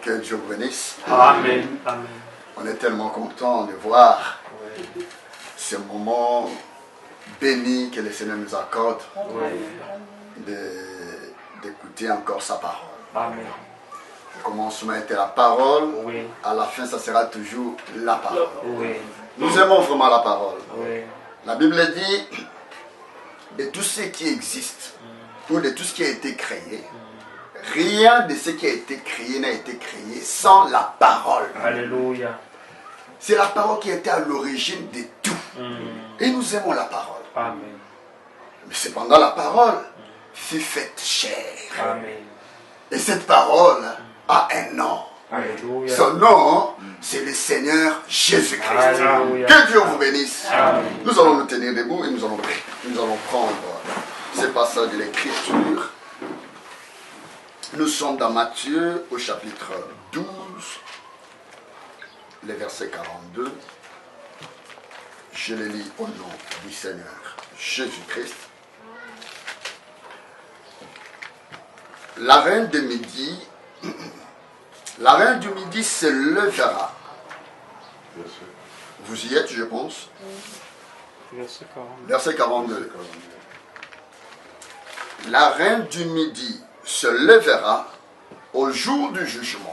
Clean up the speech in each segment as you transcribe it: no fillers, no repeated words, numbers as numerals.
Que Dieu vous bénisse. Amen. Amen. On est tellement content de voir ce moment béni que le Seigneur nous accorde d'écouter encore sa parole. Amen. Le commencement était la parole, Oui. à la fin ça sera toujours la parole. Oui. Nous aimons vraiment la parole. Oui. La Bible dit de tout ce qui existe ou de tout ce qui a été créé, rien de ce qui a été créé n'a été créé sans la parole. Alléluia. C'est la parole qui était à l'origine de tout. Et nous aimons la parole. Amen. Mais cependant la parole fut faite chair. Amen. Et cette parole a un nom. Alléluia. Son nom, c'est le Seigneur Jésus-Christ. Alléluia. Que Dieu vous bénisse. Amen. Nous allons nous tenir debout et nous allons prendre ces passages de l'Écriture. Nous sommes dans Matthieu au chapitre 12, le verset 42. Je le lis au nom du Seigneur Jésus-Christ. La reine de midi, la reine du midi se lèvera. Vous y êtes, je pense. Verset 40. Verset 42. La reine du midi se lèvera au jour du jugement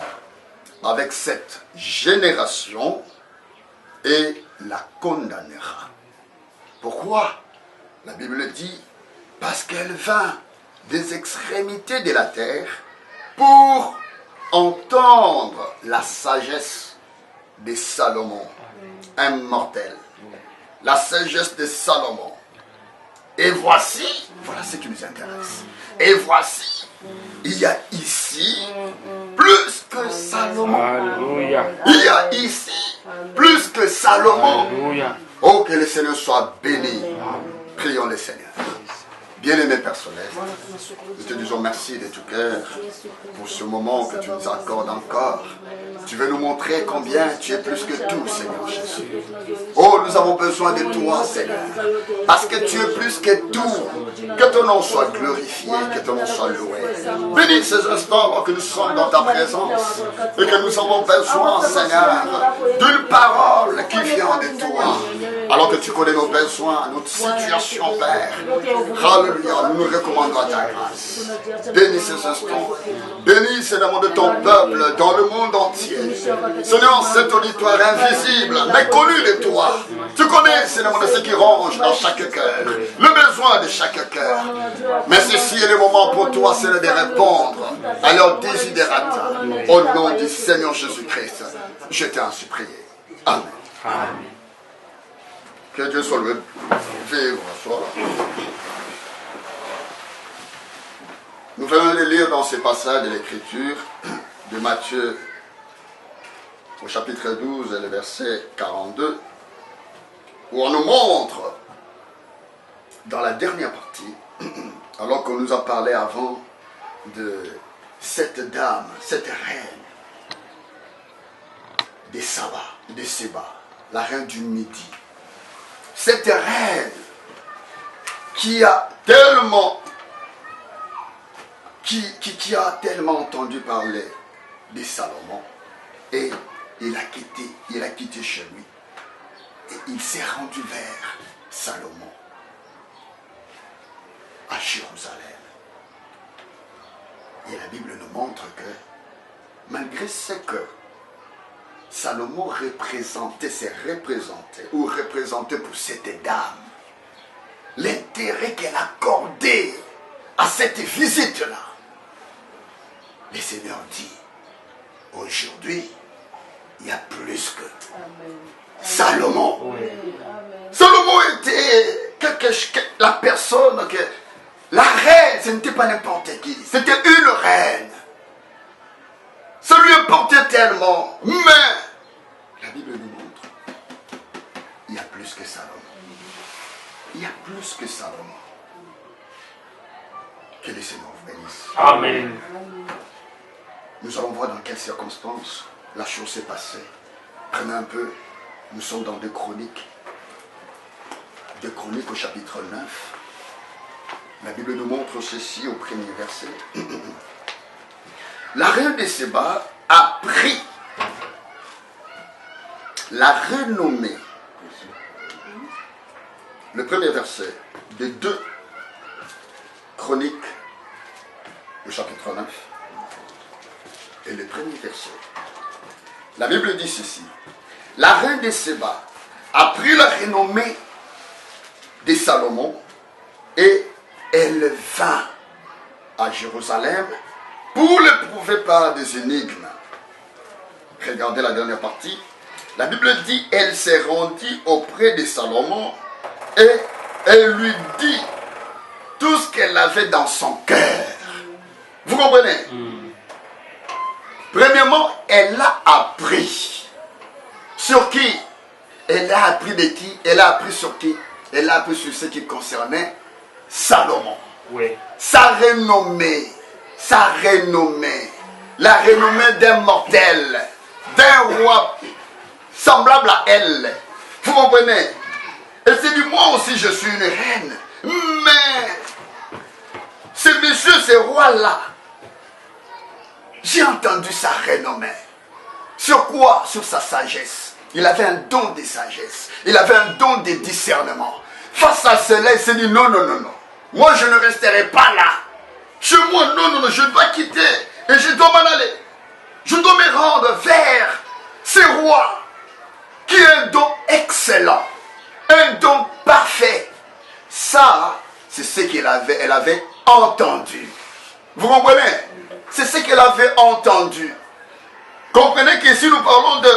avec cette génération et la condamnera. Pourquoi? La Bible dit parce qu'elle vint des extrémités de la terre pour entendre la sagesse de Salomon, un mortel. La sagesse de Salomon. Et voici, voilà ce qui nous intéresse. Et voici, il y a ici plus que Salomon. Alléluia. Il y a ici plus que Salomon. Alléluia. Oh, que le Seigneur soit béni. Prions le Seigneur. Bien-aimé Père Céleste, nous te disons merci de tout cœur pour ce moment que tu nous accordes encore. Tu veux nous montrer combien tu es plus que tout, Seigneur Jésus. Oh, nous avons besoin de toi, Seigneur. Parce que tu es plus que tout. Que ton nom soit glorifié, que ton nom soit loué. Bénis ces instants que nous sommes dans ta présence et que nous avons besoin, Seigneur, d'une parole qui vient de toi. Alors que tu connais nos besoins, notre situation, Père. Alléluia, nous nous recommandons à ta grâce. Bénis ces instants. Bénis, Seigneur, de ton peuple dans le monde entier. Seigneur, cet auditoire invisible, mais connu de toi. Tu connais, Seigneur, de ce qui ronge dans chaque cœur. Le besoin de chaque cœur. Mais ceci est le moment pour toi, Seigneur, de répondre à leurs désidérata. Au nom du Seigneur Jésus-Christ, je t'ai ainsi prié. Amen. Amen. Que Dieu soit loué. Vivre, sois là. Nous venons de lire dans ces passages de l'Écriture de Matthieu au chapitre 12 et le verset 42 où on nous montre dans la dernière partie, alors qu'on nous a parlé avant de cette dame, cette reine des Saba, de Séba, la reine du Midi. Cette reine qui a tellement qui a tellement entendu parler de Salomon et il a quitté chez lui et il s'est rendu vers Salomon à Jérusalem. Et la Bible nous montre que malgré ce que Salomon représentait pour cette dame, l'intérêt qu'elle accordait à cette visite-là, le Seigneur dit, aujourd'hui, il y a plus que Salomon. Oui. Salomon était la personne que... La reine, ce n'était pas n'importe qui, c'était une reine. Ça lui importait tellement, mais la Bible nous montre, il y a plus que Salomon. Il y a plus que Salomon. Que le Seigneur vous bénisse. Amen. Nous allons voir dans quelles circonstances la chose s'est passée. Prenez un peu, nous sommes dans 2 Chroniques. 2 Chroniques au chapitre 9. La Bible nous montre ceci au premier verset. la reine de Séba a pris la renommée. Le premier verset des 2 Chroniques, le chapitre 9, et le premier verset. La Bible dit ceci. La reine de Séba a pris la renommée de Salomon et elle vint à Jérusalem pour l'éprouver par des énigmes. Regardez la dernière partie. La Bible dit, elle s'est rendue auprès de Salomon et elle lui dit tout ce qu'elle avait dans son cœur. Vous comprenez? Premièrement, elle a appris. Sur qui? Elle a appris de qui? Elle a appris sur qui? Elle a appris sur ce qui concernait Salomon. Oui. Sa renommée. Sa renommée. La renommée d'un mortel. D'un roi semblable à elle. Vous comprenez? Et c'est dit, moi aussi je suis une reine. Mais ce monsieur, ce roi-là, j'ai entendu sa renommée. Sur quoi? Sur sa sagesse. Il avait un don de sagesse. Il avait un don de discernement. Face à cela, il s'est dit non, non, non, non. Moi, je ne resterai pas là. Chez moi, non, non, non, je dois quitter. Et je dois m'en aller. Je dois me rendre vers ce roi qui a un don excellent. Un don parfait. Ça, c'est ce qu'elle avait. Elle avait entendu. Vous comprenez? C'est ce qu'elle avait entendu. Comprenez qu'ici nous parlons de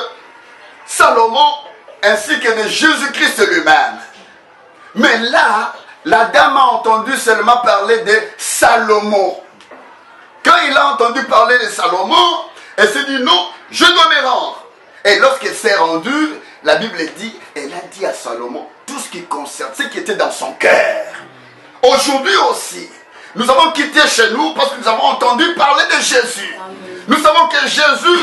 Salomon ainsi que de Jésus-Christ lui-même. Mais là, la dame a entendu seulement parler de Salomon. Quand il a entendu parler de Salomon, elle s'est dit non, je dois me rendre. Et lorsqu'elle s'est rendue, la Bible dit, elle a dit à Salomon tout ce qui concerne, ce qui était dans son cœur. Aujourd'hui aussi, nous avons quitté chez nous parce que nous avons entendu parler de Jésus. Nous savons que Jésus,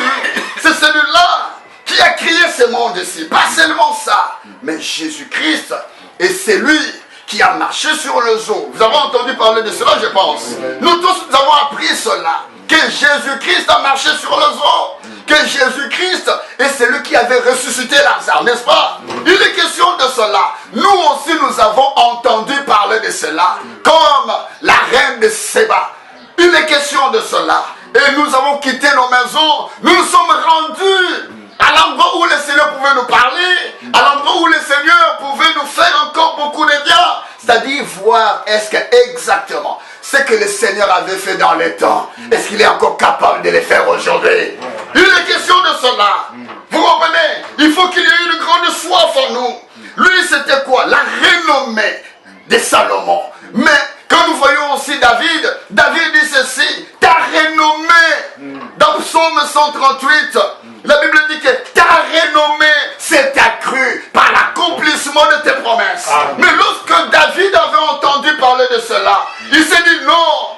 c'est celui-là qui a créé ce monde-ci. Pas seulement ça, mais Jésus-Christ est celui qui a marché sur les eaux. Vous avez entendu parler de cela, je pense. Nous tous, nous avons appris cela. Que Jésus-Christ a marché sur les eaux. Que Jésus-Christ est celui qui avait ressuscité Lazare, n'est-ce pas? Il est question de cela. Nous aussi, nous avons entendu parler de cela. Comme la reine de Séba. Il est question de cela. Et nous avons quitté nos maisons. Nous nous sommes rendus à l'endroit où le Seigneur pouvait nous parler. À l'endroit où le Seigneur pouvait nous faire encore beaucoup de bien. C'est-à-dire voir est-ce que exactement ce que le Seigneur avait fait dans les temps, est-ce qu'il est encore capable de le faire aujourd'hui? Il est question de cela. Vous comprenez? Il faut qu'il y ait une grande soif en nous. Lui, c'était quoi? La renommée de Salomon. Mais quand nous voyons aussi David, David dit ceci, ta renommée, dans Psaume 138, la Bible dit que ta renommée s'est accrue par l'accomplissement de tes promesses. Mais lorsque David avait entendu parler de cela, il s'est dit non.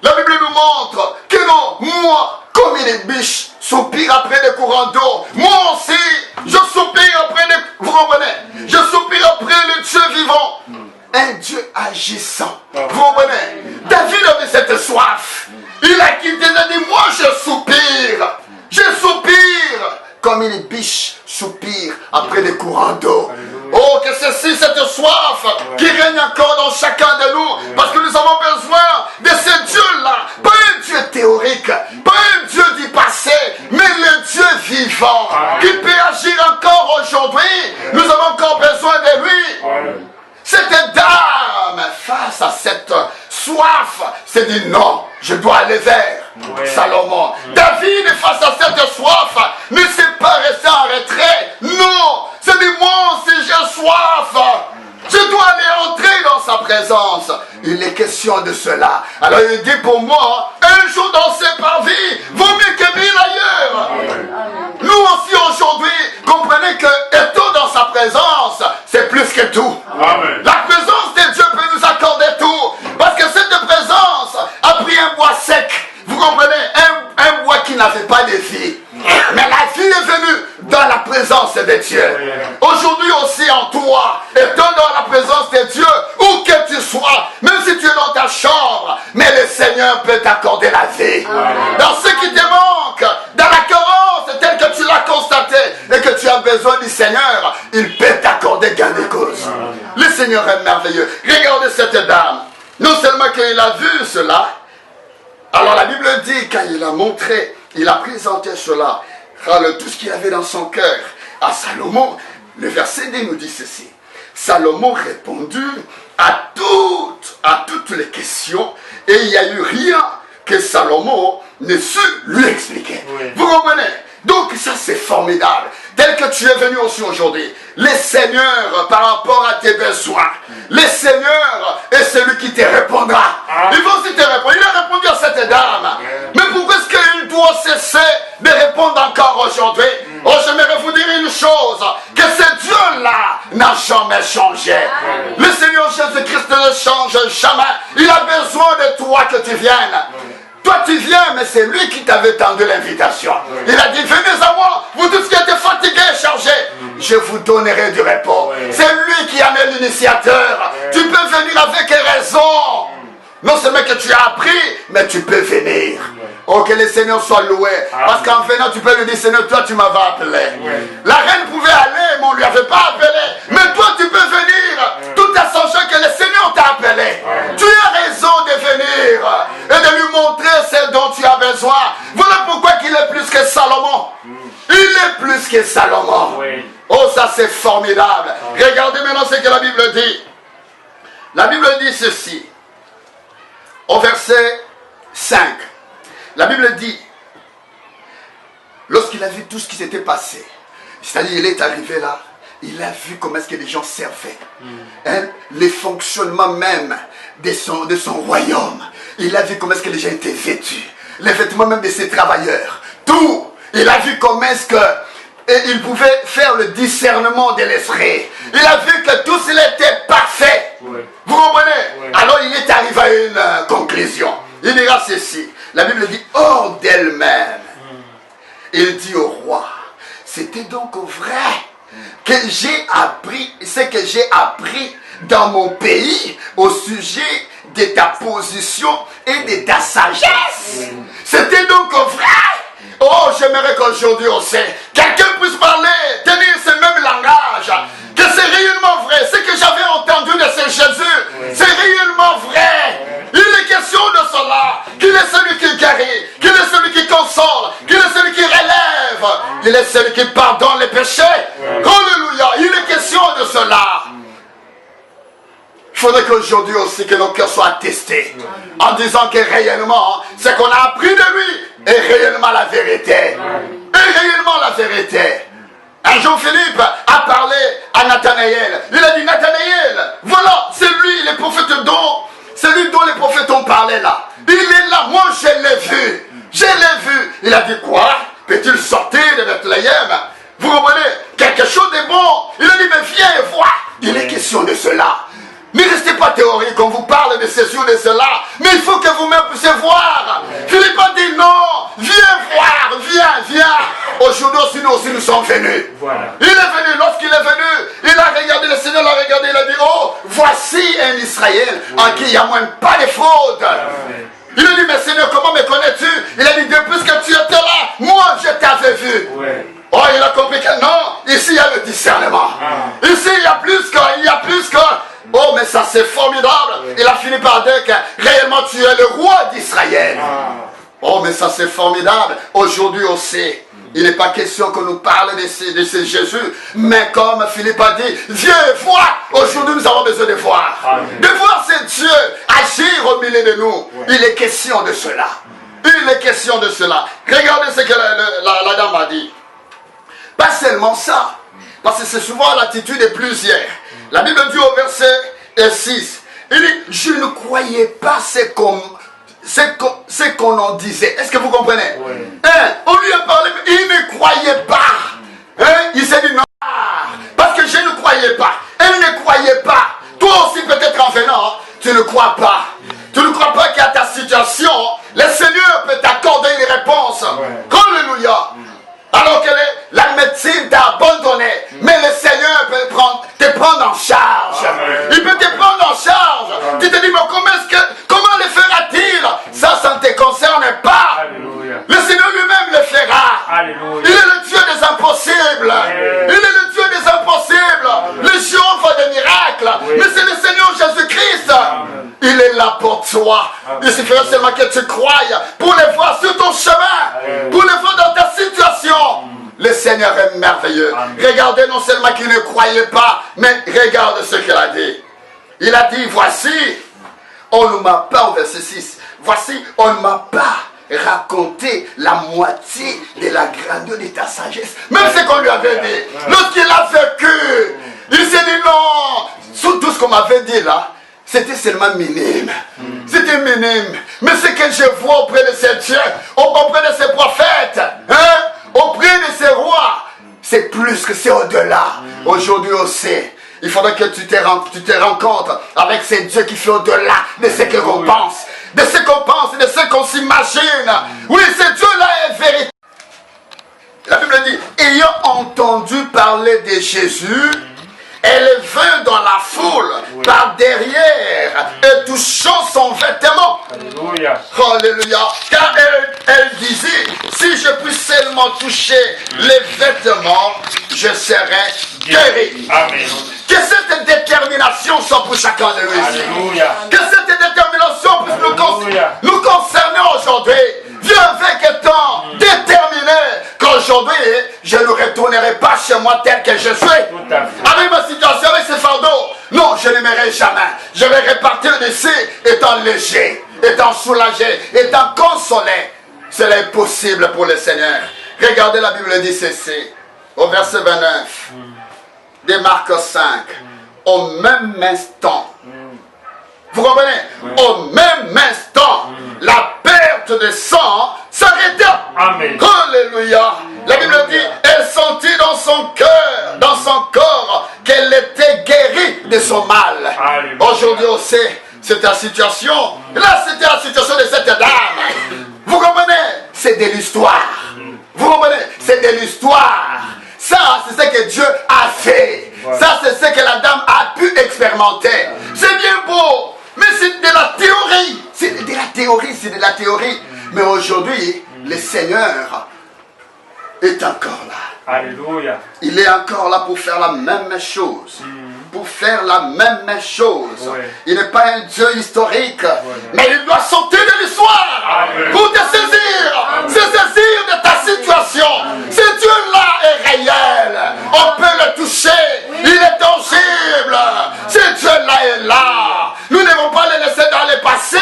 La Bible nous montre que non, moi, comme une biche soupire après des courants d'eau, moi aussi, je soupire après des... Vous comprenez? Je soupire après le Dieu vivant. Un Dieu agissant. Vous comprenez? David avait cette soif. Il a quitté, il a dit, moi je soupire. Je soupire comme une biche soupire après des courants d'eau. Oh, que ceci, cette soif qui règne encore dans chacun de nous. Parce que nous avons besoin de ce Dieu-là. Pas un Dieu théorique, pas un Dieu du passé, mais le Dieu vivant qui peut agir encore aujourd'hui. Nous avons encore besoin de lui. Cette dame, face à cette soif, s'est dit non, je dois aller vers Salomon. David, face à cette soif, ne s'est pas resté en retrait. Non, c'est dit moi aussi j'ai soif. Je dois aller entrer dans sa présence. Il est question de cela. Alors il dit pour moi, un jour dans ses parvis, vaut mieux que 1000 ailleurs. Nous aussi aujourd'hui, comprenez que étant dans sa présence, c'est plus que tout. Amen. La présence de Dieu peut nous accorder tout. Parce que cette présence a pris un bois sec. Vous comprenez? Un bois qui n'avait pas de vie. Mais la vie est venue dans la présence de Dieu. Aujourd'hui aussi en toi, étant dans la présence de Dieu, où que tu sois, même si tu es dans ta chambre, mais le Seigneur peut t'accorder la vie. Dans ce qui besoin du Seigneur, il peut t'accorder gain de cause. Le Seigneur est merveilleux. Regardez cette dame. Non seulement qu'il a vu cela, alors la Bible dit, quand il a montré, il a présenté cela, tout ce qu'il avait dans son cœur à Salomon, le verset 10 nous dit ceci. Salomon répondit à toutes les questions et il n'y a eu rien que Salomon ne su lui expliquer. Oui. Vous comprenez? Donc ça c'est formidable. Tel que tu es venu aussi aujourd'hui, le Seigneur par rapport à tes besoins, le Seigneur est celui qui te répondra. Il va aussi te répondre. Il a répondu à cette dame. Mais pourquoi est-ce qu'il doit cesser de répondre encore aujourd'hui? Oh, j'aimerais vous dire une chose, que ce Dieu-là n'a jamais changé. Le Seigneur Jésus-Christ ne change jamais. Il a besoin de toi que tu viennes. Toi tu viens, mais c'est lui qui t'avait tendu l'invitation. Il a dit, venez à moi, vous tous qui êtes fatigués et chargés, je vous donnerai du repos. C'est lui qui en est l'initiateur. Tu peux venir avec raison. Non seulement que tu as appris, mais tu peux venir. Oh, que le Seigneur soit loué. Parce qu'en venant, tu peux lui dire, Seigneur, toi tu m'avais appelé. La reine pouvait aller, mais on ne lui avait pas appelé. Mais toi tu peux venir, tout en sachant que le Seigneur t'a appelé. Tu as raison de venir et de lui montrer ce dont tu as besoin. Voilà pourquoi il est plus que Salomon. Il est plus que Salomon. Oh, ça c'est formidable. Regardez maintenant ce que la Bible dit. La Bible dit ceci. Au verset 5. La Bible dit, lorsqu'il a vu tout ce qui s'était passé, c'est-à-dire il est arrivé là, il a vu comment est-ce que les gens servaient, les fonctionnements même de son royaume. Il a vu comment est-ce que les gens étaient vêtus, les vêtements même de ses travailleurs, tout. Il a vu comment est-ce que il pouvait faire le discernement de l'esprit. Il a vu que tout cela était parfait. Vous comprenez? Alors il est arrivé à une conclusion. Il dira ceci. La Bible dit, hors d'elle-même, il dit au roi, c'était donc vrai que j'ai appris, ce que j'ai appris dans mon pays au sujet de ta position et de ta sagesse. C'était donc vrai. Oh, j'aimerais qu'aujourd'hui on sait, quelqu'un puisse parler, tenir ce même langage, que c'est réellement vrai. Ce que j'avais entendu de ce Jésus, c'est réellement vrai. Il est question de cela, qu'il est celui qui guérit, qu'il est celui qui console, qu'il est celui qui relève, il est celui qui pardonne les péchés. Alléluia, il est question de cela. Il faudrait qu'aujourd'hui aussi que nos cœurs soient attestés en disant que réellement, ce qu'on a appris de lui est réellement la vérité. Est réellement la vérité. Un jour, Philippe a parlé à Nathanaël. Il a dit, Nathanaël, voilà, c'est lui, les prophètes c'est lui dont les prophètes ont parlé là. Il est là, moi je l'ai vu. Je l'ai vu. Il a dit quoi? Peut-il sortir de Bethléem? Vous comprenez? Quelque chose de bon. Il a dit, mais viens et vois. Il est question de cela. Ne restez pas théorique, on vous parle de ceci ou de cela, mais il faut que vous-même puissiez voir. Philippe a dit non, viens voir, viens. Aujourd'hui aussi, nous sommes venus. Voilà. Il est venu, lorsqu'il est venu, il a regardé, le Seigneur l'a regardé, il a dit, oh, voici un Israël en qui il n'y a même pas de fraude. Il a dit, mais Seigneur, comment me connais-tu? Il a dit, depuis que tu étais là, moi je t'avais vu. Oh, il a compris que non, ici il y a le discernement. Ici il y a plus que, oh, mais ça c'est formidable. Il a fini par dire que réellement tu es le roi d'Israël. Oh, mais ça c'est formidable. Aujourd'hui aussi, il n'est pas question qu'on nous parle de ce Jésus, mais comme Philippe a dit, viens voir. Aujourd'hui nous avons besoin de voir. De voir ce Dieu agir au milieu de nous. Il est question de cela. Il est question de cela. Regardez ce que la dame a dit. Pas seulement ça, parce que c'est souvent l'attitude de plusieurs. La Bible dit au verset 6, il dit, je ne croyais pas ce qu'on en disait. Est-ce que vous comprenez? On lui a parlé, il ne croyait pas. Il s'est dit non, parce que je ne croyais pas. Elle ne croyait pas. Toi aussi peut-être en venant, tu ne crois pas. Tu ne crois pas qu'à ta situation, le Seigneur peut t'accorder une réponse. Alléluia. Alors que la médecine t'a abandonné, mais le Seigneur peut te prendre en charge. Il peut te prendre en charge. Tu te dis, mais comment le fera-t-il? Ça ne te concerne pas. Alléluia. Le Seigneur lui-même le fera. Alléluia. Il est le Dieu des impossibles. Il est le crois. Il suffirait seulement que tu croyes pour les voir sur ton chemin, pour les voir dans ta situation. Le Seigneur est merveilleux. Regardez non seulement qu'il ne croyait pas, mais regarde ce qu'il a dit. Il a dit, voici, on ne m'a pas, au verset 6, voici, on ne m'a pas raconté la moitié de la grandeur de ta sagesse. Même ce qu'on lui avait dit. Lorsqu'il a vécu, il s'est dit non. Sur tout ce qu'on m'avait dit là, c'était seulement minime. C'était minime. Mais ce que je vois auprès de ces dieux, auprès de ces prophètes, auprès de ces rois, c'est plus que c'est au-delà. Aujourd'hui aussi, il faudra que tu te rencontres avec ces dieux qui sont au-delà de ce que l'on pense, de ce qu'on pense, de ce qu'on s'imagine. Oui, ce Dieu-là est véritable. La Bible dit, ayant entendu parler de Jésus, elle vint dans la foule par derrière et touchant son vêtement. Alléluia. Alléluia. Car elle disait, si je puis seulement toucher les vêtements, je serai guéri. Amen. Que cette détermination soit pour chacun de nous. Alléluia. Que cette détermination puisse nous concerner aujourd'hui. Viens avec étant déterminé qu'aujourd'hui, je ne retournerai pas chez moi tel que je suis. Avec ma situation, avec ce fardeau, non, je ne m'aimerai jamais. Je vais repartir d'ici étant léger, étant soulagé, étant consolé. Cela est possible pour le Seigneur. Regardez, la Bible dit ceci, au verset 29, de Marc 5, au même instant. Vous comprenez? Au même instant, la perte de sang s'arrêta. Amen. Alléluia. La Bible dit, elle sentit dans son cœur, dans son corps, qu'elle était guérie de son mal. Aujourd'hui aussi, c'est ta situation. Là, c'était la situation de cette dame. Vous comprenez? C'est de l'histoire. Vous comprenez? C'est de l'histoire. Ça, c'est ce que Dieu a fait. Ça, c'est ce que la dame a pu expérimenter. C'est bien beau. Mais c'est de la théorie. C'est de la théorie, c'est de la théorie. Mais aujourd'hui, le Seigneur est encore là. Alléluia. Il est encore là pour faire la même chose. Pour faire la même chose. Il n'est pas un Dieu historique. Mais il doit sauter de l'histoire. Pour te saisir. Se saisir de ta situation. Ce Dieu-là est réel. On peut le toucher. Il est tangible. Ce Dieu-là est là. Nous ne devons pas le laisser dans le passé.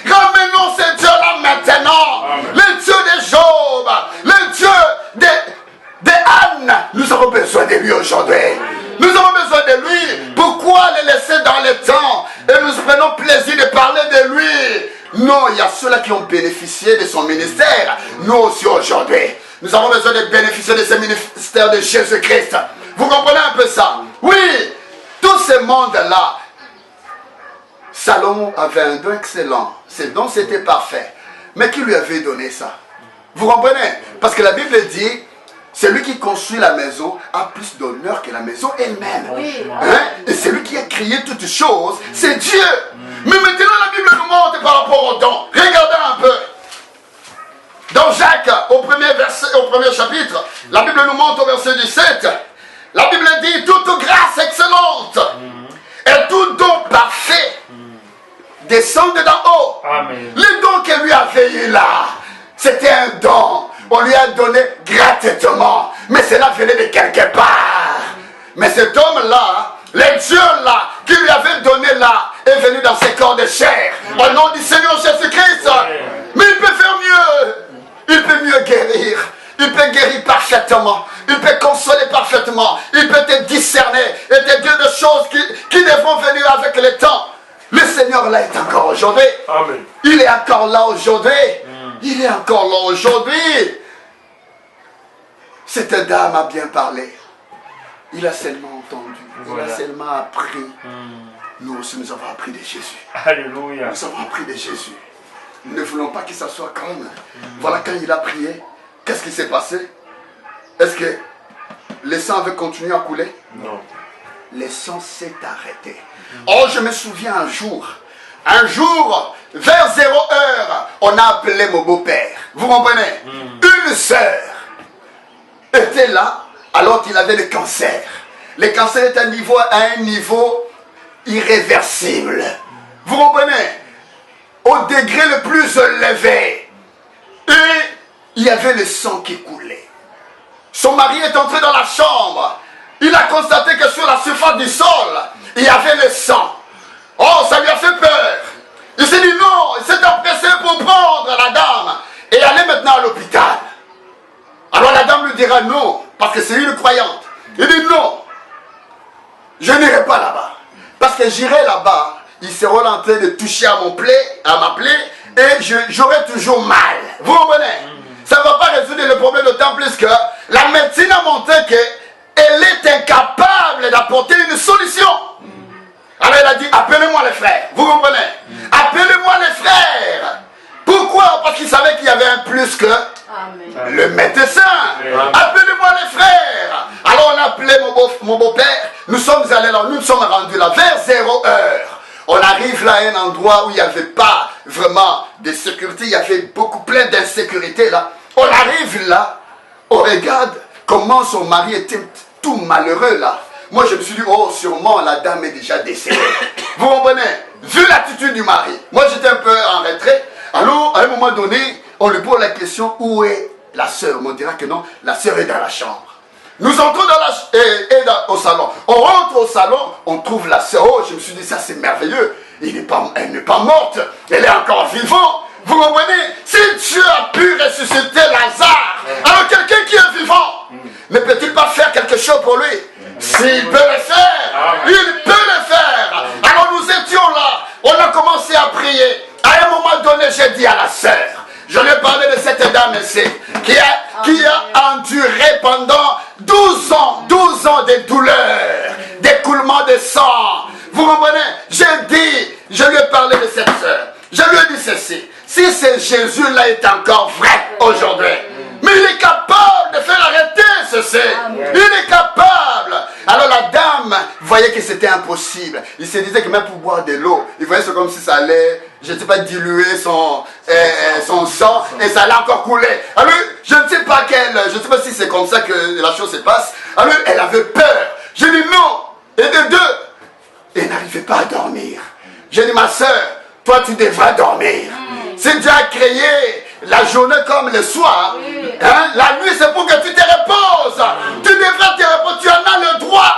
Ramenons ce Dieu-là maintenant. Le Dieu de Job. Le Dieu de Anne. Nous avons besoin de lui aujourd'hui. Nous avons besoin de lui. Pourquoi le laisser dans le temps? Et nous prenons plaisir de parler de lui. Non, il y a ceux-là qui ont bénéficié de son ministère. Nous aussi aujourd'hui. Nous avons besoin de bénéficier de ce ministère de Jésus-Christ. Vous comprenez un peu ça? Oui, tout ce monde-là. Salomon avait un don excellent. Ce don, c'était parfait. Mais qui lui avait donné ça? Vous comprenez? Parce que la Bible dit, celui qui construit la maison a plus d'honneur que la maison elle-même. Et celui qui a créé toutes choses, c'est Dieu. Mais maintenant, la Bible nous montre par rapport au don. Regardez un peu. Dans Jacques, au premier chapitre, la Bible nous montre au verset 17. La Bible dit, toute grâce excellente et tout don parfait descend d'en haut. Amen. Le don que lui avait eu là, c'était un don. On lui a donné gratuitement. Mais cela venait de quelque part. Mais cet homme-là, le Dieu-là, qui lui avait donné là, est venu dans ses corps de chair. Au nom du Seigneur Jésus-Christ. Mais il peut faire mieux. Il peut mieux guérir. Il peut guérir parfaitement. Il peut consoler parfaitement. Il peut te discerner et te dire des choses qui devront venir avec le temps. Le Seigneur là est encore aujourd'hui. Amen. Il est encore là aujourd'hui. Il est encore là aujourd'hui. Cette dame a bien parlé. Il a seulement entendu. Il a seulement appris. Nous aussi, nous avons appris de Jésus. Alléluia. Nous avons appris de Jésus. Nous ne voulons pas que ça soit calme. Voilà, quand il a prié, qu'est-ce qui s'est passé? Est-ce que le sang avait continué à couler? Non. Le sang s'est arrêté. Oh, je me souviens un jour, vers 0 heure, on a appelé mon beau-père. Vous comprenez? Une sœur était là alors qu'il avait le cancer. Le cancer est à un niveau irréversible. Vous comprenez? au degré le plus élevé. Et il y avait le sang qui coulait. Son mari est entré dans la chambre. Il a constaté que sur la surface du sol, il y avait le sang. Oh, ça lui a fait peur. Il s'est dit non, il s'est empressé pour prendre la dame et aller maintenant à l'hôpital. Alors la dame lui dira non, parce que c'est une croyante. Il dit non, je n'irai pas là-bas. Parce que j'irai là-bas, ils seront en train de toucher à ma plaie, et j'aurai toujours mal. Vous comprenez? Ça ne va pas résoudre le problème, d'autant plus que la médecine a montré qu'elle est incapable d'apporter une solution. Alors elle a dit, appelez-moi les frères. Vous comprenez? Appelez-moi les frères. Pourquoi? Parce qu'il savait qu'il y avait un plus que le médecin. Appelez-moi les frères. Alors on a appelé mon beau-père. Nous sommes allés là, nous nous sommes rendus là vers 0 heure. On arrive là à un endroit où il n'y avait pas vraiment de sécurité. Il y avait plein d'insécurité là. On arrive là, on regarde comment son mari était tout malheureux là. Moi je me suis dit, oh sûrement la dame est déjà décédée. Vous comprenez? Vu l'attitude du mari. Moi j'étais un peu en retrait. Alors à un moment donné, on lui pose la question, où est la sœur? On dira que non, la sœur est dans la chambre. Nous entrons au salon. On rentre au salon, on trouve la sœur. Oh, je me suis dit, ça c'est merveilleux. Elle n'est pas morte, elle est encore vivante. Vous comprenez? Si Dieu a pu ressusciter Lazare, alors quelqu'un qui est vivant, ne peut-il pas faire quelque chose pour lui? S'il peut le faire, il peut le faire. Alors nous étions là, on a commencé à prier. À un moment donné, j'ai dit à la sœur, je lui ai parlé de cette dame ici, qui a enduré pendant 12 ans de douleur, d'écoulement de sang. Vous comprenez? Je lui ai parlé de cette sœur. Je lui ai dit ceci, si c'est Jésus-là est encore vrai aujourd'hui, mais il est capable de faire arrêter ceci. Il est capable. Alors la dame voyait que c'était impossible. Il se disait que même pour boire de l'eau, il voyait ça comme si ça allait, je ne sais pas, diluer son sang et ça allait encore couler. Alors je ne sais pas si c'est comme ça que la chose se passe. Alors elle avait peur. J'ai dit non. Et de deux, elle n'arrivait pas à dormir. J'ai dit ma soeur, toi tu devras dormir. Si Dieu a créé la journée comme le soir, hein, la nuit c'est pour que tu te reposes. Tu devras te reposer, tu en as le droit.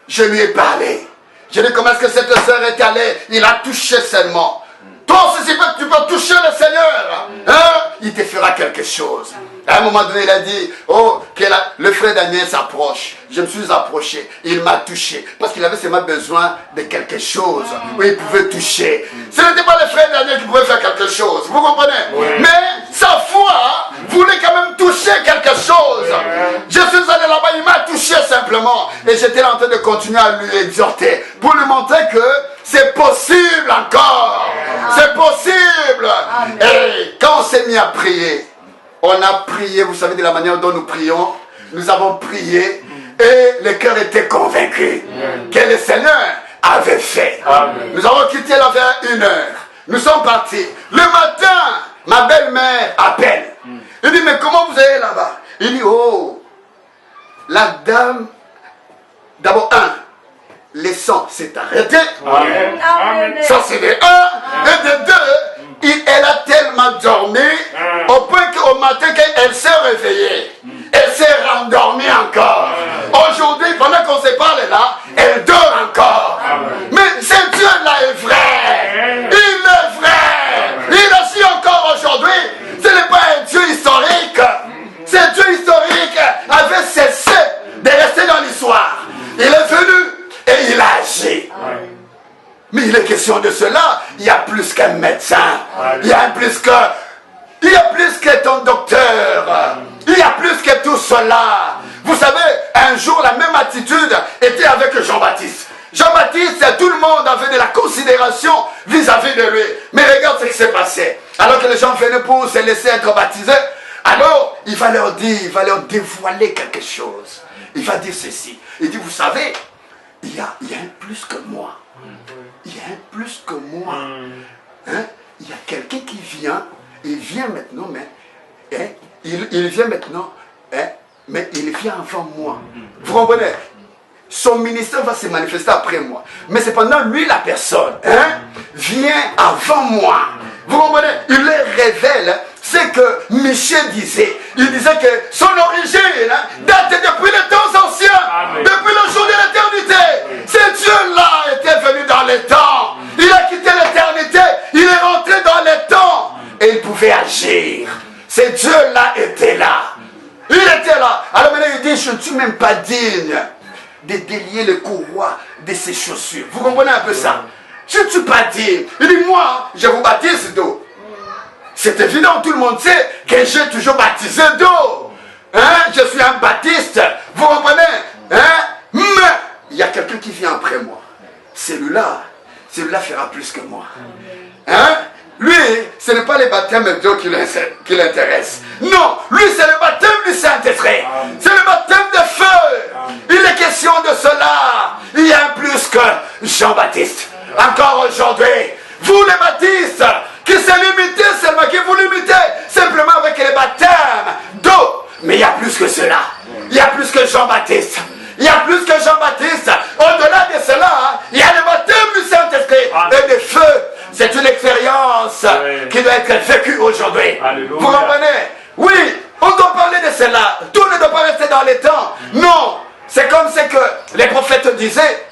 Je lui ai parlé. Je lui ai dit comment est-ce que cette sœur est allée. Il a touché seulement. Toi aussi tu peux toucher le Seigneur. Hein, il te fera quelque chose. À un moment donné, il a dit, oh, que le frère Daniel s'approche. Je me suis approché. Il m'a touché. Parce qu'il avait seulement besoin de quelque chose où il pouvait toucher. Ce n'était pas le frère Daniel qui pouvait faire quelque chose. Vous comprenez? Oui. Mais sa foi voulait quand même toucher quelque chose. Je suis allé là-bas, il m'a touché simplement. Et j'étais en train de continuer à lui exhorter. Pour lui montrer que c'est possible encore. C'est possible. Et quand on s'est mis à prier, on a prié, vous savez de la manière dont nous prions, nous avons prié et le cœur était convaincu que le Seigneur avait fait. Amen. Nous avons quitté là vers 1 heure. Nous sommes partis. Le matin, ma belle-mère appelle. Il dit, mais comment vous allez là-bas? Il dit, oh, la dame, d'abord le sang s'est arrêté. Amen. Ça c'est de 1. Et de 2, elle a tellement dormi au point qu'au matin qu'elle s'est réveillée. Elle s'est rendormie encore. Aujourd'hui, pendant qu'on se parle là, elle dort encore. Mais ce Dieu-là est vrai. Il est vrai. Il agit encore aujourd'hui. Ce n'est pas un Dieu historique. Ce Dieu historique avait cessé de rester dans l'histoire. Il est venu et il a agi. Mais il est question de cela. Il y a plus qu'un médecin. Il y a plus que ton docteur. Il y a plus que tout cela. Vous savez, un jour, la même attitude était avec Jean-Baptiste. Jean-Baptiste, tout le monde avait de la considération vis-à-vis de lui. Mais regarde ce qui s'est passé. Alors que les gens venaient pour se laisser être baptisés, alors il va leur dire, il va leur dévoiler quelque chose. Il va dire ceci. Il dit, vous savez, il y a un plus que moi. Il y a un plus que moi. Hein? Il y a quelqu'un qui vient. Il vient maintenant, mais il vient maintenant, hein? Mais il vient avant moi. Vous comprenez? son ministère va se manifester après moi. Mais cependant, lui, la personne, vient avant moi. Vous comprenez? Il les révèle ce que Michel disait. Il disait que son origine date depuis les temps anciens, depuis le jour de l'éternité. Ce Dieu-là était venu dans les temps. Il a quitté l'éternité. Il est rentré dans les temps. Et il pouvait agir. Ce Dieu-là était là. Il était là. Alors maintenant, il dit, je ne suis même pas digne de délier le courroie de ses chaussures. Vous comprenez un peu ça? Je ne suis pas digne. Il dit, moi, je vous baptise d'eau. C'est évident, tout le monde sait que j'ai toujours baptisé d'eau. Je suis un baptiste. Vous comprenez? Mais il y a quelqu'un qui vient après moi. Celui-là fera plus que moi. Lui, ce n'est pas les baptêmes d'eau qui l'intéressent. Non, lui, c'est le baptême du Saint-Esprit. C'est le baptême de feu. Il est question de cela. Il y a plus que Jean-Baptiste. Encore aujourd'hui, vous les baptistes, qui se limitez seulement, qui vous limitez simplement avec les baptêmes d'eau. Mais il y a plus que cela. Il y a plus que Jean-Baptiste. Il y a plus que Jean-Baptiste. Au-delà de cela, il y a le baptême du Saint-Esprit et de feu. C'est une expérience qui doit être vécue aujourd'hui. Vous comprenez? Oui, on doit parler de cela. Tout ne doit pas rester dans les temps. Non, c'est comme ce que les prophètes disaient.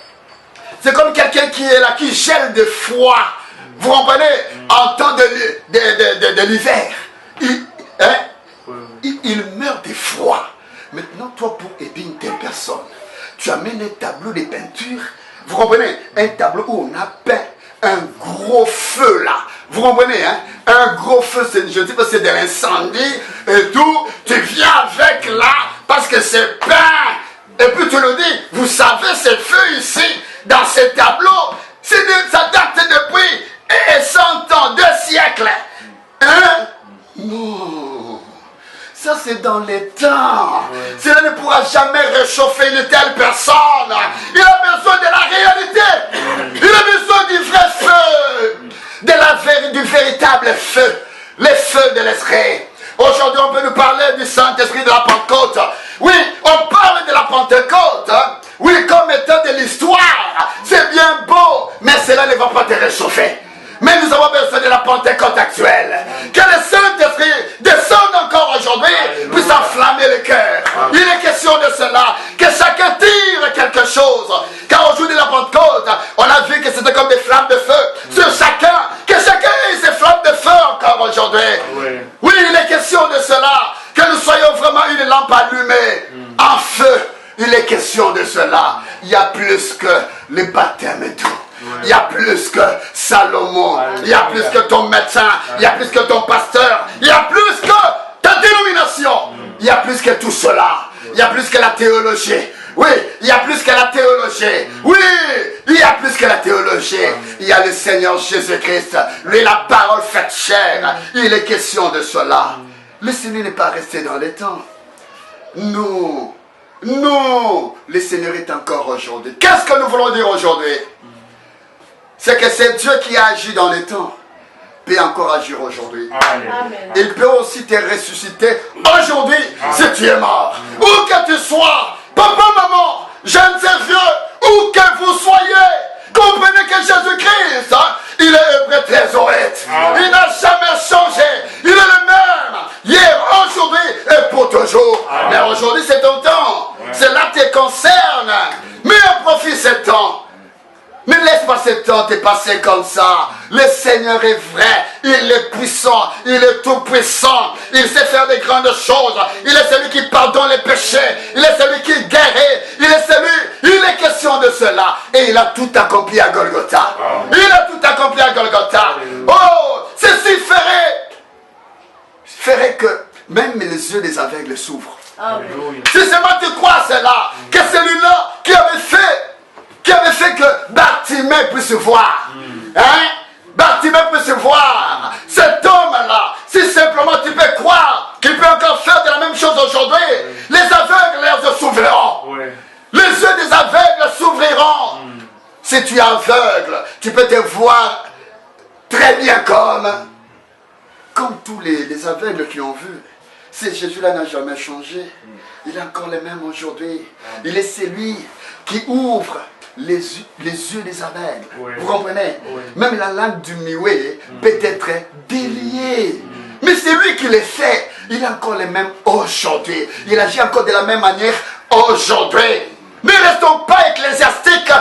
C'est comme quelqu'un qui est là, qui gèle de froid. Vous comprenez? En temps de l'hiver. Il meurt de froid. Maintenant, toi, pour aider une telle personne, tu amènes un tableau de peinture. Vous comprenez? Un tableau où on a peint un gros feu là. Vous comprenez? Un gros feu, je ne sais pas si c'est de l'incendie et tout. Tu viens avec là parce que c'est peint. Et puis tu le dis, vous savez, ce feu ici, dans ce tableau, ça date depuis 100 ans, 2 siècles. Non. Ça, c'est dans les temps. Cela ne pourra jamais réchauffer une telle personne. Il a besoin de la réalité. Il a besoin du vrai feu. Du véritable feu. Le feu de l'esprit. Aujourd'hui, on peut nous parler du Saint-Esprit de la Pentecôte. Oui, on parle de la Pentecôte. Oui, comme étant de l'histoire. C'est bien beau, mais cela ne va pas te réchauffer. Mais nous avons besoin de la Pentecôte actuelle. Que le Saint-Esprit descende encore aujourd'hui, puisse enflammer le cœur. Il est question de cela. Que chacun tire quelque chose. Car aujourd'hui de la Pentecôte, on a vu que c'était comme des flammes de feu sur chacun. Que chacun ait ces flammes de feu encore aujourd'hui. Oui, il est question de cela. Que nous soyons vraiment une lampe allumée en feu. Il est question de cela. Il y a plus que le baptême et tout. Il y a plus que Salomon. Il y a plus que ton médecin. Il y a plus que ton pasteur. Il y a plus que ta dénomination. Il y a plus que tout cela. Il y a plus que la théologie. Oui, il y a plus que la théologie. Oui, il y a plus que la théologie. Il y a le Seigneur Jésus-Christ. Lui, la parole faite chair. Il est question de cela. Le Seigneur n'est pas resté dans les temps. Non. Non, le Seigneur est encore aujourd'hui. Qu'est-ce que nous voulons dire aujourd'hui? C'est que c'est Dieu qui a agi dans les temps, peut encore agir aujourd'hui. Il peut aussi te ressusciter aujourd'hui si tu es mort. Où que tu sois, papa, maman, jeunes et vieux, où que vous soyez, comprenez que Jésus-Christ, il est hébreu trésorique. Il n'a jamais changé. Il est le même. Hier, aujourd'hui et pour toujours. Mais aujourd'hui, c'est ton temps. Cela te concerne. Mais en profite ce temps. Ne laisse pas ce temps te passer comme ça. Le Seigneur est vrai. Il est puissant. Il est tout puissant. Il sait faire de grandes choses. Il est celui qui pardonne les péchés. Il est celui qui guérit. Il est celui. Il est question de cela. Et il a tout accompli à Golgotha. Il a tout accompli à Golgotha. Oh, ceci ferait que même les yeux des aveugles s'ouvrent. Si seulement tu crois cela, que celui-là qui avait fait que Bartimée puisse voir. Bartimée puisse voir. Cet homme-là, si simplement tu peux croire qu'il peut encore faire de la même chose aujourd'hui, les aveugles les yeux s'ouvriront. Les yeux des aveugles s'ouvriront. Si tu es aveugle, tu peux te voir très bien comme tous les aveugles qui ont vu. Ce Jésus-là n'a jamais changé. Il est encore le même aujourd'hui. Il est celui qui ouvre les yeux des aveugles. Oui. Vous comprenez? Oui. Même la langue du muet peut être déliée. Mais c'est lui qui le fait. Il est encore le même aujourd'hui. Il agit encore de la même manière aujourd'hui. Ne restons pas ecclésiastiques.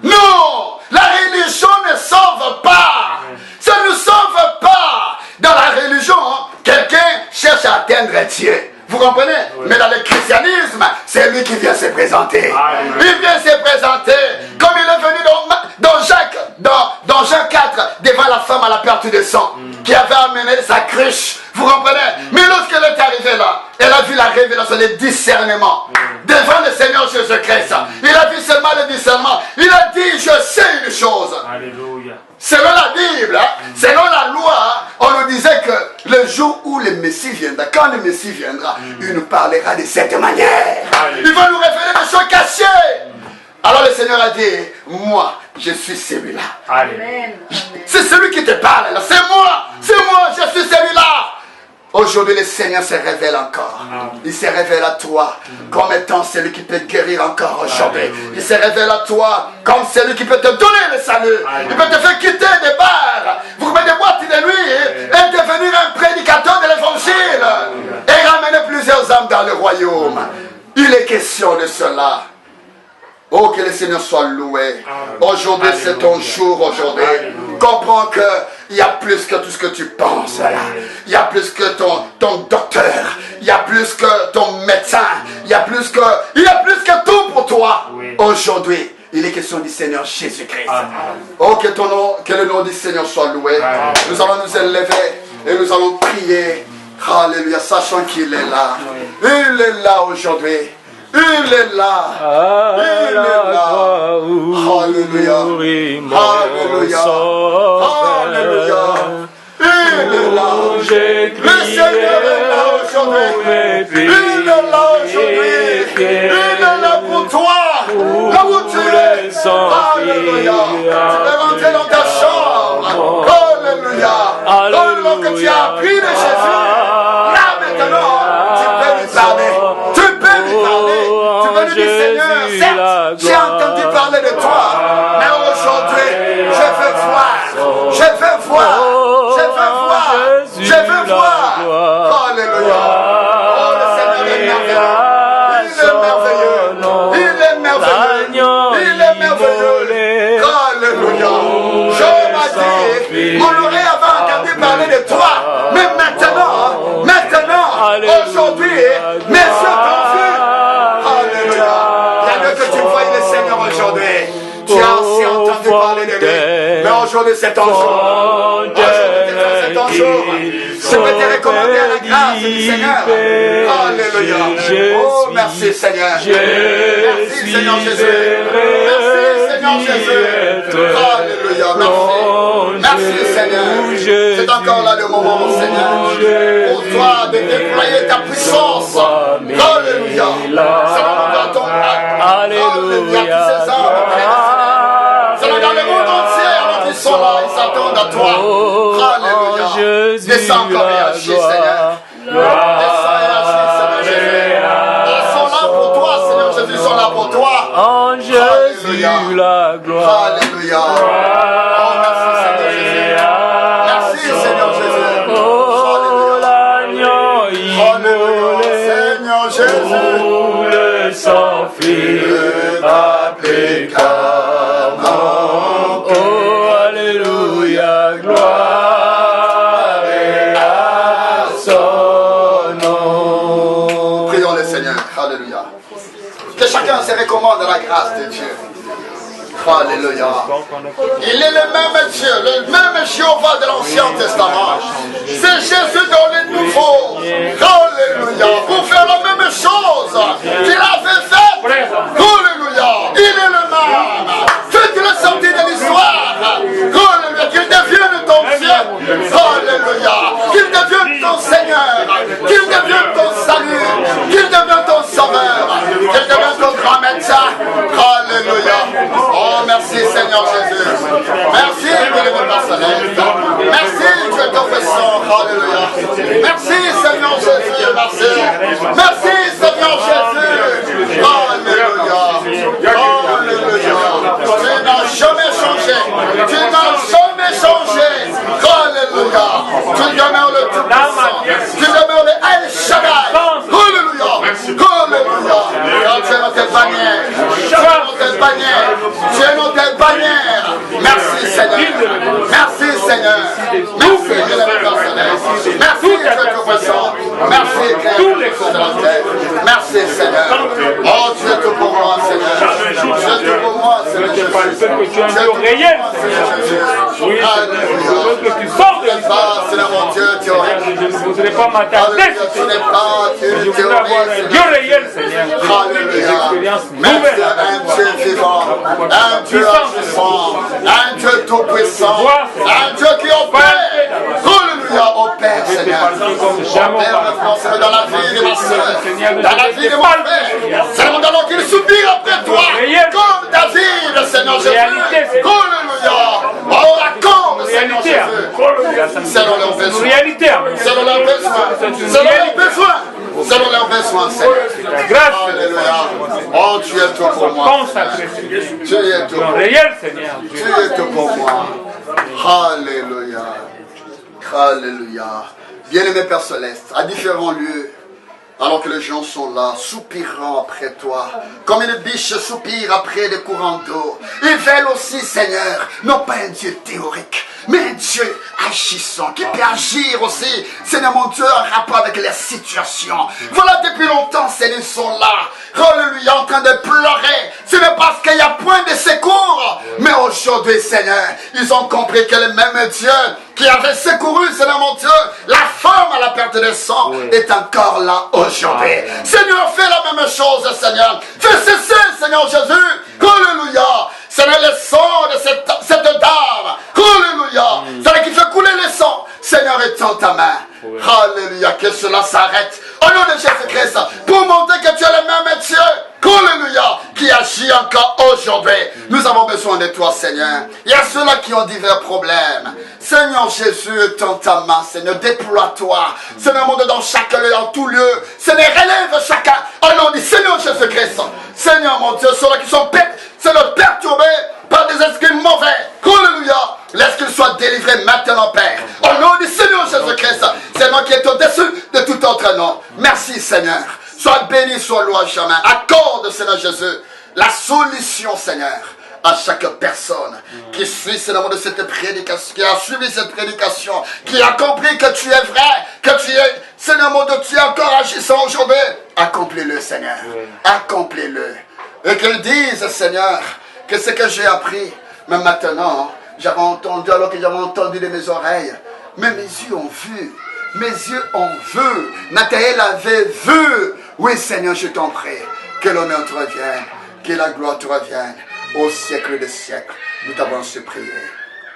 Non! La religion ne sauve pas. Ça ne nous sauve pas. Dans la religion, quelqu'un cherche à atteindre Dieu. Vous comprenez? Oui. Mais dans le christianisme, c'est lui qui vient se présenter. Il vient se présenter comme il est venu dans Jean 4 devant la femme à la perte de sang qui avait amené sa cruche. Vous comprenez? Mais lorsqu'elle est arrivée là, elle a vu la révélation, le discernement devant le Seigneur Jésus-Christ. Il a vu seulement le discernement. Il a dit, je sais une chose. Alléluia. Selon la Bible, selon la loi, on nous disait que le jour où le Messie viendra, quand le Messie viendra, il nous parlera de cette manière. Il va nous révéler des choses cachées. Alors le Seigneur a dit, moi, je suis celui-là. Amen. C'est celui qui te parle là. C'est moi, je suis celui-là. Aujourd'hui, le Seigneur se révèle encore. Il se révèle à toi comme étant celui qui peut guérir encore aujourd'hui. Il se révèle à toi comme celui qui peut te donner le salut. Il peut te faire quitter des bars, vous mettez des boîtes de nuit et devenir un prédicateur de l'évangile et ramener plusieurs âmes dans le royaume. Il est question de cela. Oh, que le Seigneur soit loué. Aujourd'hui, c'est ton jour aujourd'hui. Comprends qu'il y a plus que tout ce que tu penses. Il y a plus que ton docteur. Il y a plus que ton médecin. Il y a plus que tout pour toi. Aujourd'hui, il est question du Seigneur Jésus-Christ. Oh, que le nom du Seigneur soit loué. Nous allons nous élever et nous allons prier. Alléluia, sachant qu'il est là. Il est là aujourd'hui. Il est là. Il est là. Alléluia. Alléluia. Alléluia. Il est là. Le Seigneur est là aujourd'hui. Il est là aujourd'hui. Il est là pour toi. Là où tu es. Alléluia. Tu peux rentrer dans ta chambre. Alléluia. Alléluia. Que tu as appris de Jésus. Là maintenant, tu peux lui parler. Tu peux lui dire, Seigneur, certes, j'ai entendu parler de toi, mais aujourd'hui, je veux voir. Je veux voir. Je veux voir. Je veux voir. Alléluia. Oh, le Seigneur est merveilleux. Il est merveilleux. Il est merveilleux. Il est merveilleux. Alléluia. Je m'a dit, mon oreille avait entendu parler de toi, mais maintenant, aujourd'hui, mes yeux t'ont vu. Alléluia. Il y a mieux que tu voyes le Seigneur aujourd'hui. Tu as aussi entendu parler de lui. Mais aujourd'hui, c'est ton jour. Aujourd'hui, c'est ton jour. Je peux te recommander à la grâce du Seigneur. Alléluia. Oh, merci Seigneur. Merci Seigneur Jésus. Merci Seigneur Jésus. Alléluia. Merci. Merci Seigneur. C'est encore là le moment, Seigneur, pour toi de déployer ta puissance. Alléluia. Selon ton acte. Alléluia. Tous ces hommes, selon dans le monde entier, alors qu'ils sont là, ils s'attendent à toi. Alléluia. Descends encore et agis, Seigneur. Descends et agis, Seigneur Jésus. Ils sont là pour toi, Seigneur Jésus. Ils sont là pour toi. En Jésus la gloire. Alléluia. Oh, merci Seigneur Jésus. Merci Seigneur Jésus. Oh, l'agneau immolé. Seigneur Jésus. Où le sang file impeccablement. Oh, alléluia, gloire et à son nom. Prions le Seigneur. Alléluia. Que chacun se recommande à la grâce de Dieu. Alléluia. Il est le même Dieu, le même Jéhovah de l'Ancien Testament. C'est Jésus dans le Nouveau. Alléluia. Pour faire la même chose qu'il avait fait. Alléluia. Il est le même. Faites le sortie de l'histoire. Alléluia. Qu'il devienne ton Dieu. Alléluia. Qu'il devienne ton Seigneur. Qu'il devienne ton salut. Qu'il devienne ton sauveur. Qu'il devienne ton grand médecin. Alléluia. Oh, merci Seigneur Jésus. Merci bénévole personnel. Merci Dieu ton puissant. Alléluia. Merci Seigneur Jésus. passé. Merci Seigneur Jésus. Alléluia. Alléluia. Tu n'as jamais changé. Tu n'as jamais changé. Alléluia. Tu demeures le tout-puissant. Tu demeures le El Shaddai. Alléluia. Alléluia. Tu es notre bannière. Tu es notre bannière. Tu es notre bannière. Merci Seigneur. Merci Seigneur. Merci de la personnelle. Merci de tout puissant. Merci tous les choses de la terre. Merci Seigneur. Oh, tu es tout pour moi Seigneur. Tu es tout pour moi Seigneur. Je te parle que tu es un Dieu réel, Seigneur. Oui, je veux que tu sortes de ça. Seigneur mon Dieu, tu es. Je ne voudrais pas m'attarder. Je voudrais avoir un Dieu réel, Seigneur. Des expériences nouvelles. Un Dieu vivant, un Dieu agissant, un Dieu tout puissant, un Dieu qui opère. Alléluia, opère Seigneur. Opère dans la vie de ma soeur, dans la vie de mon frère. Seigneur, nous allons qu'il soupire après toi, comme David, Seigneur Jésus. Alléluia. Oh, accorde, Seigneur Jésus. Selon leurs besoins. Selon leurs besoins. Selon leurs besoins. Selon leurs besoins, Seigneur. Alléluia. Oh, tu es tout pour moi. Tu es tout pour moi. Tu es tout pour moi. Alléluia. Alléluia. Bien-aimé Père Céleste, à différents lieux, alors que les gens sont là, soupirant après toi, comme une biche soupire après des courants d'eau. Ils veulent aussi, Seigneur, non pas un Dieu théorique, mais un Dieu agissant, qui peut agir aussi, Seigneur mon Dieu, en rapport avec les situations. Voilà, depuis longtemps, Seigneur, ils sont là, alléluia, en train de pleurer. Ce n'est parce qu'il n'y a point de secours, mais aujourd'hui, Seigneur, ils ont compris que le même Dieu qui avait secouru, Seigneur mon Dieu, la femme à la perte de sang, est encore là aujourd'hui. Seigneur, fais la même chose, Seigneur. Fais cesser, Seigneur Jésus, alléluia. Seigneur, le sang de cette dame, alléluia. Seigneur, qui fait couler le sang, Seigneur, étends ta main. Alléluia, que cela s'arrête. Au nom de Jésus-Christ, pour montrer que tu es le même Dieu, alléluia, qui agit encore aujourd'hui. Nous avons besoin de toi, Seigneur. Il y a ceux-là qui ont divers problèmes. Seigneur Jésus, étends ta main, Seigneur, déploie-toi. Seigneur, mon Dieu, dans chaque lieu, en tout lieu. Seigneur, relève chacun. Au nom du Seigneur Jésus-Christ. Seigneur, mon Dieu, ceux-là qui sont perturbés par des esprits mauvais. Alléluia. Laisse qu'ils soient délivrés maintenant, Père. Au nom du Seigneur Jésus-Christ. C'est moi qui est au-dessus de tout autre nom. Merci, Seigneur. Sois béni, sois loué jamais. Accorde, Seigneur Jésus, la solution, Seigneur, à chaque personne qui suit, Seigneur, de cette prédication, qui a suivi cette prédication, qui a compris que tu es vrai, que tu es, Seigneur, mon Dieu, tu es encore agissant aujourd'hui. Accomplis-le, Seigneur. Accomplis-le. Et qu'ils disent, Seigneur, que ce que j'ai appris, mais maintenant, j'avais entendu, alors que j'avais entendu de mes oreilles, mais mes yeux ont vu. Mes yeux ont vu. Nathanaël avait vu. Oui, Seigneur, je t'en prie. Que l'honneur te revienne. Que la gloire te revienne. Au siècle des siècles. Nous t'avons su prier.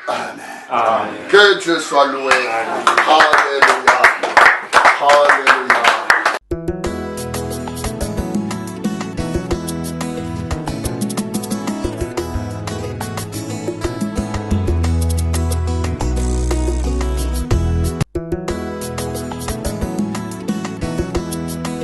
Amen. Amen. Que Dieu soit loué. Alléluia. Alléluia.